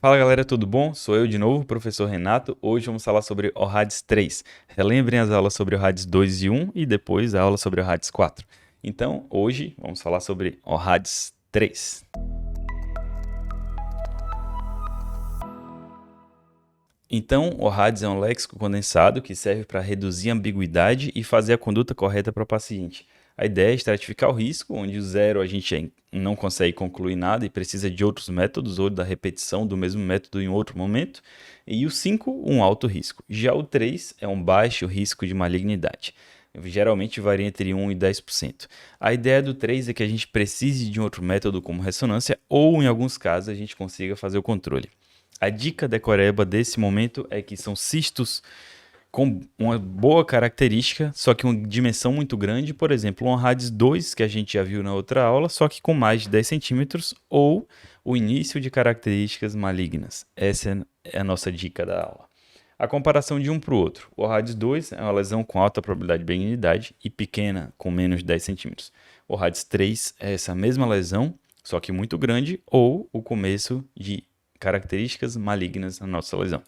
Fala galera, tudo bom? Sou eu de novo, o professor Renato. Hoje vamos falar sobre ORADS 3. Relembrem as aulas sobre ORADS 2 e 1 e depois a aula sobre ORADS 4. Então, hoje vamos falar sobre ORADS 3. Então, ORADS é um léxico condensado que serve para reduzir a ambiguidade e fazer a conduta correta para o paciente. A ideia é estratificar o risco, onde o 0 a gente não consegue concluir nada e precisa de outros métodos ou da repetição do mesmo método em outro momento. E o 5, um alto risco. Já o 3 é um baixo risco de malignidade. Geralmente varia entre 1 e 10%. A ideia do 3 é que a gente precise de um outro método como ressonância ou, em alguns casos, a gente consiga fazer o controle. A dica decoreba desse momento é que são cistos com uma boa característica, só que uma dimensão muito grande, por exemplo, um RADS 2, que a gente já viu na outra aula, só que com mais de 10 centímetros, ou o início de características malignas. Essa é a nossa dica da aula. A comparação de um para o outro. O RADS 2 é uma lesão com alta probabilidade de benignidade e pequena, com menos de 10 centímetros. O RADS 3 é essa mesma lesão, só que muito grande, ou o começo de características malignas na nossa lesão.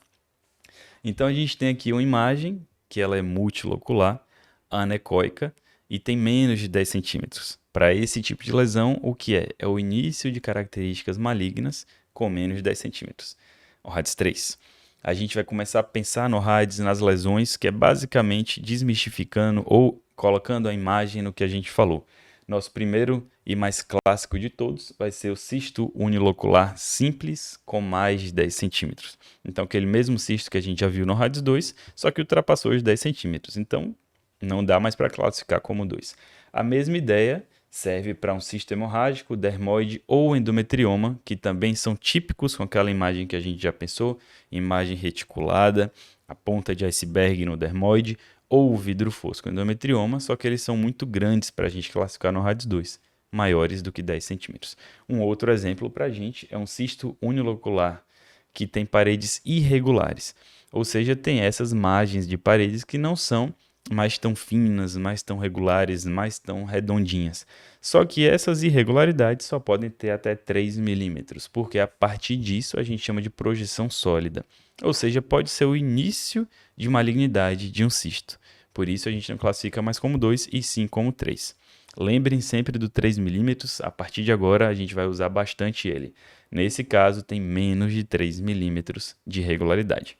Então a gente tem aqui uma imagem que ela é multilocular, anecoica e tem menos de 10 centímetros. Para esse tipo de lesão, o que é? É o início de características malignas com menos de 10 centímetros. O RADS 3. A gente vai começar a pensar no RADS nas lesões, que é basicamente desmistificando ou colocando a imagem no que a gente falou. Nosso primeiro e mais clássico de todos vai ser o cisto unilocular simples com mais de 10 centímetros. Então, aquele mesmo cisto que a gente já viu no RADS 2, só que ultrapassou os 10 centímetros. Então, não dá mais para classificar como 2. A mesma ideia serve para um cisto hemorrágico, dermoide ou endometrioma, que também são típicos com aquela imagem que a gente já pensou, imagem reticulada, a ponta de iceberg no dermoide, ou o vidro fosco endometrioma, só que eles são muito grandes para a gente classificar no RADS 2, maiores do que 10 centímetros. Um outro exemplo para a gente é um cisto unilocular que tem paredes irregulares, ou seja, tem essas margens de paredes que não são mais tão finas, mais tão regulares, mais tão redondinhas. Só que essas irregularidades só podem ter até 3 milímetros, porque a partir disso a gente chama de projeção sólida. Ou seja, pode ser o início de malignidade de um cisto. Por isso a gente não classifica mais como 2 e sim como 3. Lembrem sempre do 3 milímetros, a partir de agora a gente vai usar bastante ele. Nesse caso tem menos de 3 milímetros de regularidade.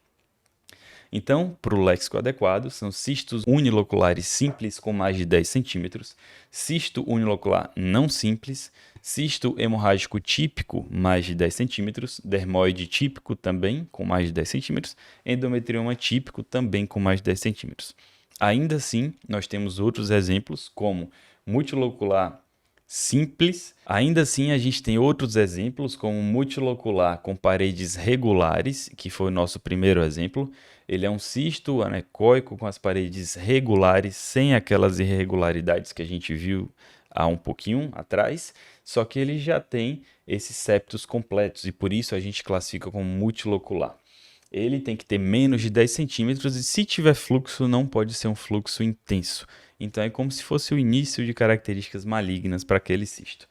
Então, para o léxico adequado, são cistos uniloculares simples com mais de 10 centímetros, cisto unilocular não simples, cisto hemorrágico típico mais de 10 centímetros, dermoide típico também com mais de 10 centímetros, endometrioma típico também com mais de 10 centímetros. Ainda assim, nós temos outros exemplos, como multilocular simples. Ainda assim, a gente tem outros exemplos, como multilocular com paredes regulares, que foi o nosso primeiro exemplo. Ele é um cisto anecoico com as paredes regulares, sem aquelas irregularidades que a gente viu há um pouquinho atrás, só que ele já tem esses septos completos, e por isso a gente classifica como multilocular. Ele tem que ter menos de 10 centímetros e se tiver fluxo, não pode ser um fluxo intenso. Então é como se fosse o início de características malignas para aquele cisto.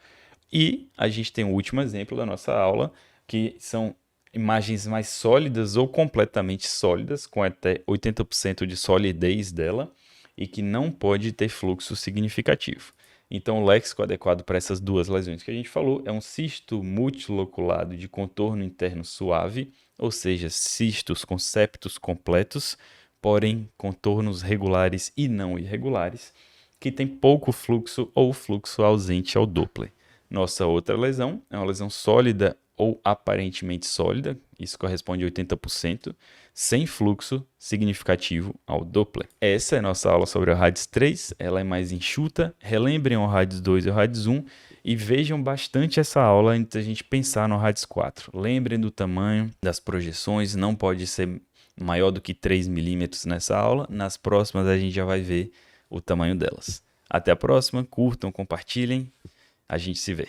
E a gente tem o último exemplo da nossa aula, que são imagens mais sólidas ou completamente sólidas, com até 80% de solidez dela, e que não pode ter fluxo significativo. Então, o léxico adequado para essas duas lesões que a gente falou é um cisto multiloculado de contorno interno suave, ou seja, cistos com septos completos, porém contornos regulares e não irregulares, que tem pouco fluxo ou fluxo ausente ao Doppler. Nossa outra lesão é uma lesão sólida ou aparentemente sólida, isso corresponde a 80%, sem fluxo significativo ao Doppler. Essa é a nossa aula sobre o RADS 3, ela é mais enxuta. Relembrem o RADS 2 e o RADS 1 e vejam bastante essa aula antes da gente pensar no RADS 4. Lembrem do tamanho das projeções, não pode ser maior do que 3 milímetros nessa aula. Nas próximas a gente já vai ver o tamanho delas. Até a próxima, curtam, compartilhem, a gente se vê.